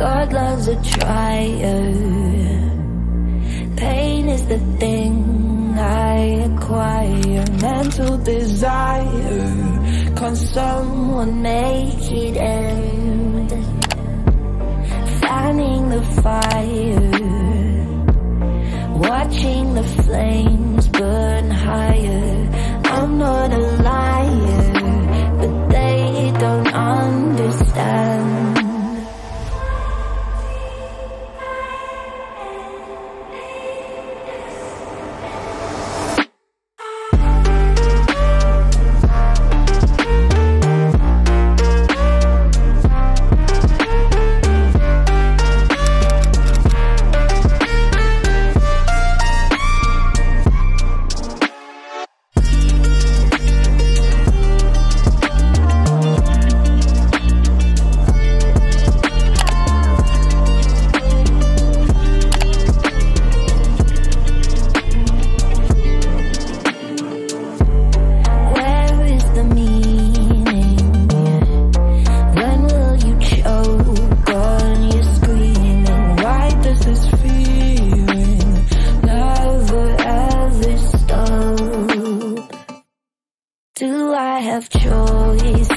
God loves a trier. Pain is the thing I acquire. Mental desire. Can someone make it end? Fanning the fire. Watching the flames burn higher. I'm not a liar, but they don't understand. Do I have choices?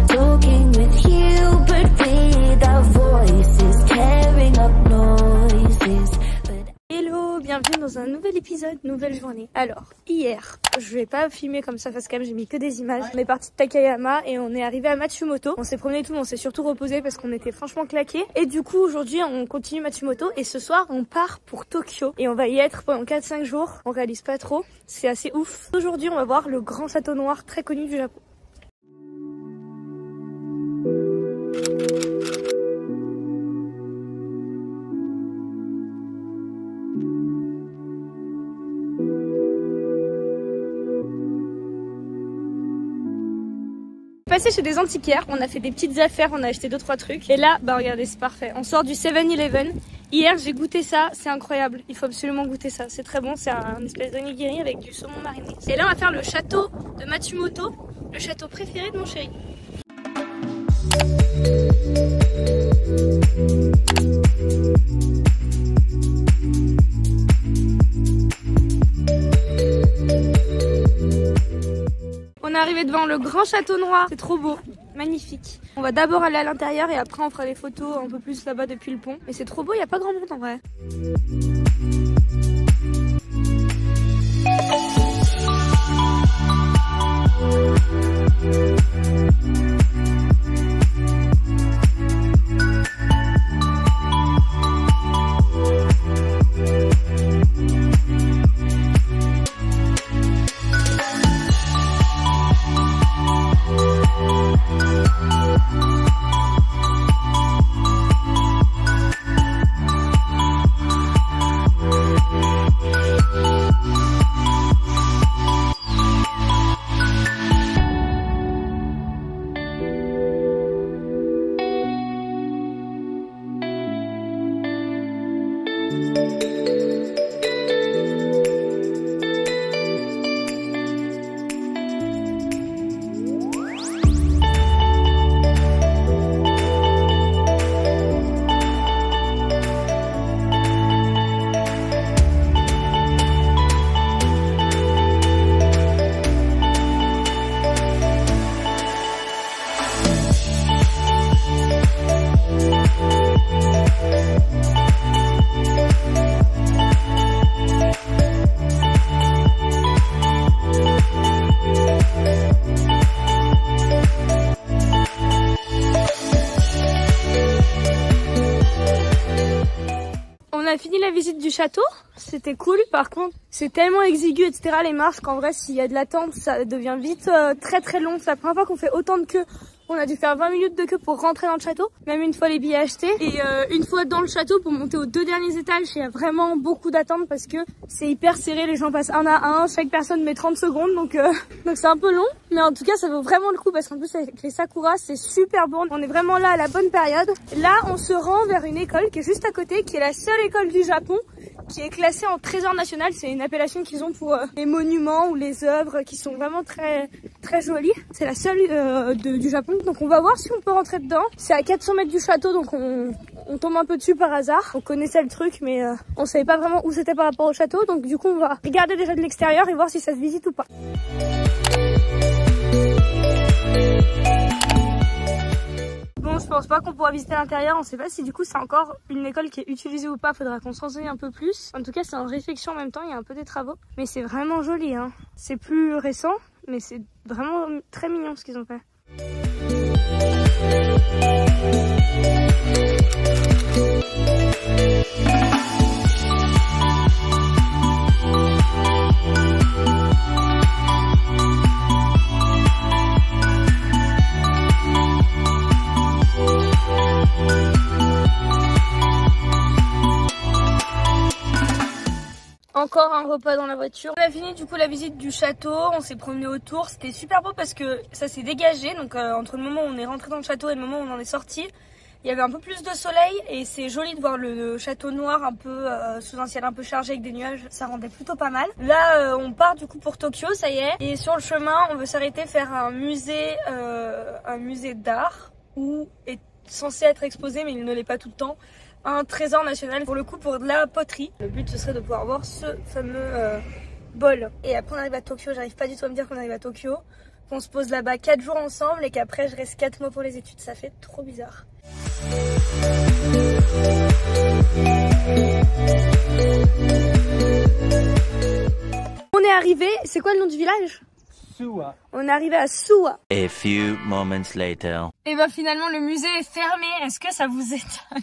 Talking with you, but without voices, tearing up noises. Hello, bienvenue dans un nouvel épisode, nouvelle journée. Alors, hier, je vais pas filmer comme ça face cam, j'ai mis que des images. On est parti de Takayama et on est arrivé à Matsumoto. On s'est promené tout, on s'est surtout reposé parce qu'on était franchement claqués. Et du coup, aujourd'hui, on continue Matsumoto et ce soir, on part pour Tokyo. Et on va y être pendant 4-5 jours. On réalise pas trop, c'est assez ouf. Aujourd'hui, on va voir le grand château noir très connu du Japon. Passé chez des antiquaires, on a fait des petites affaires, on a acheté 2-3 trucs. Et là, bah regardez, c'est parfait. On sort du 7-Eleven. Hier, j'ai goûté ça, c'est incroyable. Il faut absolument goûter ça, c'est très bon. C'est un espèce d'onigiri avec du saumon mariné. Et là, on va faire le château de Matsumoto, le château préféré de mon chéri. On est arrivé devant le grand château noir, c'est trop beau, magnifique. On va d'abord aller à l'intérieur et après on fera les photos un peu plus là-bas depuis le pont. Mais c'est trop beau, il n'y a pas grand monde en vrai. On a fini la visite du château, c'était cool. Par contre, c'est tellement exigu, etc. les marches qu'en vrai, s'il y a de l'attente, ça devient vite très long. C'est la première fois qu'on fait autant de queue. On a dû faire 20 minutes de queue pour rentrer dans le château, même une fois les billets achetés. Et une fois dans le château, pour monter aux 2 derniers étages, il y a vraiment beaucoup d'attente parce que c'est hyper serré, les gens passent un à un, chaque personne met 30 secondes, donc c'est un peu long. Mais en tout cas, ça vaut vraiment le coup parce qu'en plus, avec les sakuras, c'est super bon. On est vraiment là à la bonne période. Là, on se rend vers une école qui est juste à côté, qui est la seule école du Japon qui est classé en trésor national. C'est une appellation qu'ils ont pour les monuments ou les œuvres qui sont vraiment très jolies. C'est la seule du Japon. Donc on va voir si on peut rentrer dedans. C'est à 400 mètres du château, donc on tombe un peu dessus par hasard. On connaissait le truc, mais on savait pas vraiment où c'était par rapport au château. Donc du coup on va regarder déjà de l'extérieur et voir si ça se visite ou pas. Bon, je pense pas qu'on pourra visiter l'intérieur. On sait pas si du coup c'est encore une école qui est utilisée ou pas. Faudra qu'on s'en renseigne un peu plus. En tout cas, c'est en réflexion en même temps. Il y a un peu des travaux, mais c'est vraiment joli, hein. C'est plus récent, mais c'est vraiment très mignon ce qu'ils ont fait. Encore un repas dans la voiture. On a fini du coup la visite du château, on s'est promené autour, c'était super beau parce que ça s'est dégagé, donc entre le moment où on est rentré dans le château et le moment où on en est sorti, il y avait un peu plus de soleil et c'est joli de voir le château noir un peu sous un ciel un peu chargé avec des nuages, ça rendait plutôt pas mal. Là on part du coup pour Tokyo, ça y est, et sur le chemin on veut s'arrêter faire un musée d'art où est censé être exposé, mais il ne l'est pas tout le temps, un trésor national pour le coup pour de la poterie. Le but ce serait de pouvoir voir ce fameux bol. Et après on arrive à Tokyo, j'arrive pas du tout à me dire qu'on arrive à Tokyo, qu'on se pose là-bas 4 jours ensemble et qu'après je reste 4 mois pour les études, ça fait trop bizarre. On est arrivé, c'est quoi le nom du village ? Suwa. On est arrivé à Suwa. A few moments later. Et bah finalement le musée est fermé. Est-ce que ça vous étonne?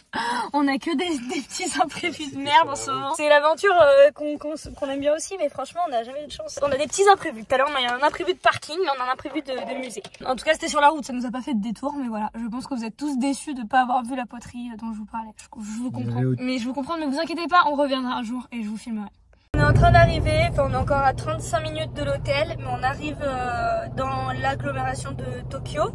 On a que des petits imprévus de merde en ce moment. C'est l'aventure qu'on aime bien aussi, mais franchement on n'a jamais eu de chance. On a des petits imprévus. Tout à l'heure on a eu un imprévu de parking, mais on a un imprévu de musée. En tout cas c'était sur la route, ça nous a pas fait de détour, mais voilà. Je pense que vous êtes tous déçus de pas avoir vu la poterie dont je vous parlais. Je vous comprends. Mais je vous comprends, mais vous inquiétez pas, on reviendra un jour et je vous filmerai. On est en train d'arriver, enfin on est encore à 35 minutes de l'hôtel, mais on arrive dans l'agglomération de Tokyo.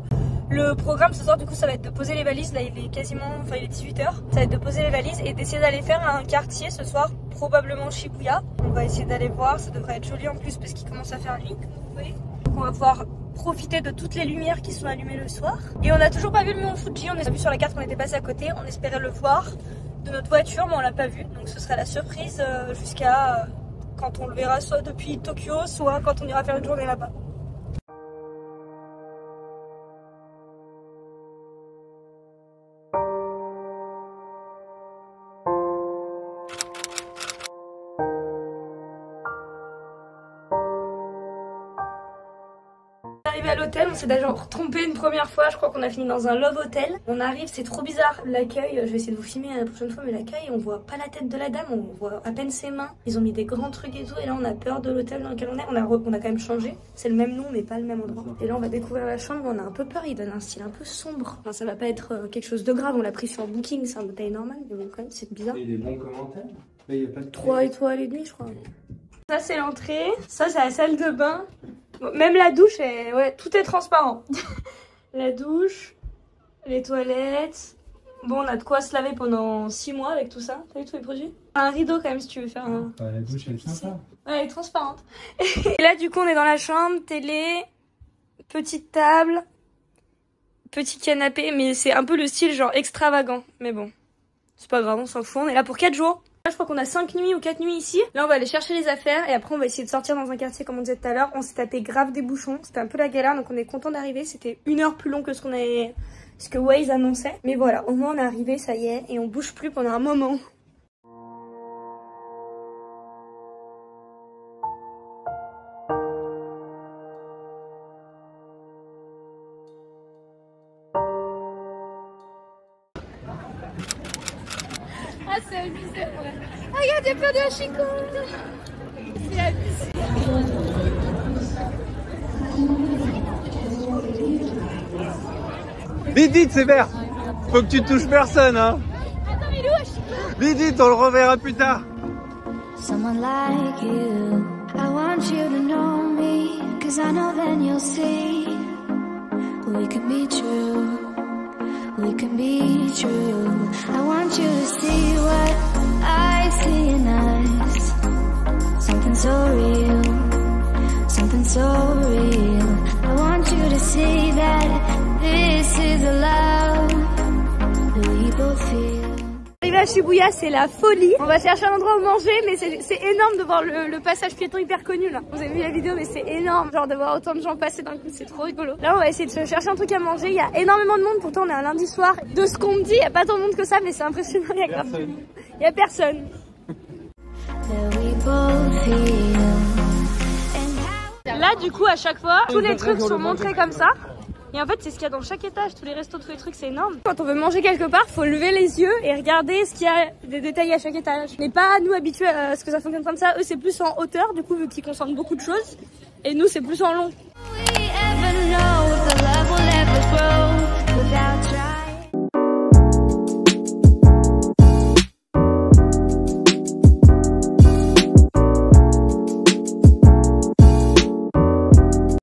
Le programme ce soir du coup ça va être de poser les valises, là il est quasiment, enfin il est 18h. Ça va être de poser les valises et d'essayer d'aller faire un quartier ce soir, probablement Shibuya. On va essayer d'aller voir, ça devrait être joli en plus parce qu'il commence à faire nuit comme vous voyez. Donc on va pouvoir profiter de toutes les lumières qui sont allumées le soir. Et on n'a toujours pas vu le mont Fuji, on a vu sur la carte qu'on était passé à côté, on espérait le voir de notre voiture mais on l'a pas vu, donc ce sera la surprise jusqu'à quand on le verra soit depuis Tokyo soit quand on ira faire une journée là-bas. Arrivé à l'hôtel, on s'est déjà trompé une première fois, je crois qu'on a fini dans un love hotel. On arrive, c'est trop bizarre, l'accueil, je vais essayer de vous filmer la prochaine fois, mais l'accueil, on voit pas la tête de la dame, on voit à peine ses mains. Ils ont mis des grands trucs et tout, et là on a peur de l'hôtel dans lequel on est, on a quand même changé. C'est le même nom, mais pas le même endroit. Et là on va découvrir la chambre, on a un peu peur, il donne un style un peu sombre. Enfin, ça va pas être quelque chose de grave, on l'a pris sur Booking, c'est un hôtel normal, mais bon quand même c'est bizarre. Et des bons commentaires. Là, y a pas de 3 étoiles et demie je crois. Ça c'est l'entrée, ça c'est la salle de bain. Même la douche, ouais, tout est transparent. La douche, les toilettes. Bon, on a de quoi se laver pendant 6 mois avec tout ça. T'as vu tous les produits? Un rideau quand même si tu veux faire un... La douche elle est sympa. Ouais, elle est transparente. Et là du coup on est dans la chambre, télé, petite table, petit canapé. Mais c'est un peu le style genre extravagant. Mais bon, c'est pas grave, on s'en fout. On est là pour 4 jours. Là, je crois qu'on a 5 nuits ou 4 nuits ici. Là, on va aller chercher les affaires et après, on va essayer de sortir dans un quartier comme on disait tout à l'heure. On s'est tapé grave des bouchons. C'était un peu la galère, donc on est content d'arriver. C'était 1 heure plus long que ce que Waze annonçait. Mais voilà, au moins on est arrivé, ça y est, et on bouge plus pendant un moment. Ah, c'est abusé, vrai. Ah, regarde, il y a plein de hachiko. C'est abusé. Vite, vite, c'est vert. Faut que tu touches personne, hein. Attends, mais il est où hachiko? Vite, vite, on le reverra plus tard. Someone like you, I want you to know me, 'cause I know then you'll see we can be true, we can be true. I want you to see what I see in eyes something so real, something so real. I want you to see that this is the love that we both feel. Arrivé à Shibuya, c'est la folie. On va chercher un endroit où manger, mais c'est énorme de voir le passage piéton hyper connu là. Vous avez vu la vidéo, mais c'est énorme. Genre de voir autant de gens passer d'un coup, c'est trop rigolo. Là, on va essayer de se chercher un truc à manger. Il y a énormément de monde, pourtant on est un lundi soir. De ce qu'on me dit, il n'y a pas tant de monde que ça, mais c'est impressionnant. Il y a personne. Là, du coup, à chaque fois, tous les trucs sont montrés comme ça. Et en fait, c'est ce qu'il y a dans chaque étage, tous les restos, tous les trucs, c'est énorme. Quand on veut manger quelque part, faut lever les yeux et regarder ce qu'il y a des détails à chaque étage. On n'est pas, nous, habitués à ce que ça fonctionne comme ça. Eux, c'est plus en hauteur, du coup, vu qu'ils consomment beaucoup de choses. Et nous, c'est plus en long.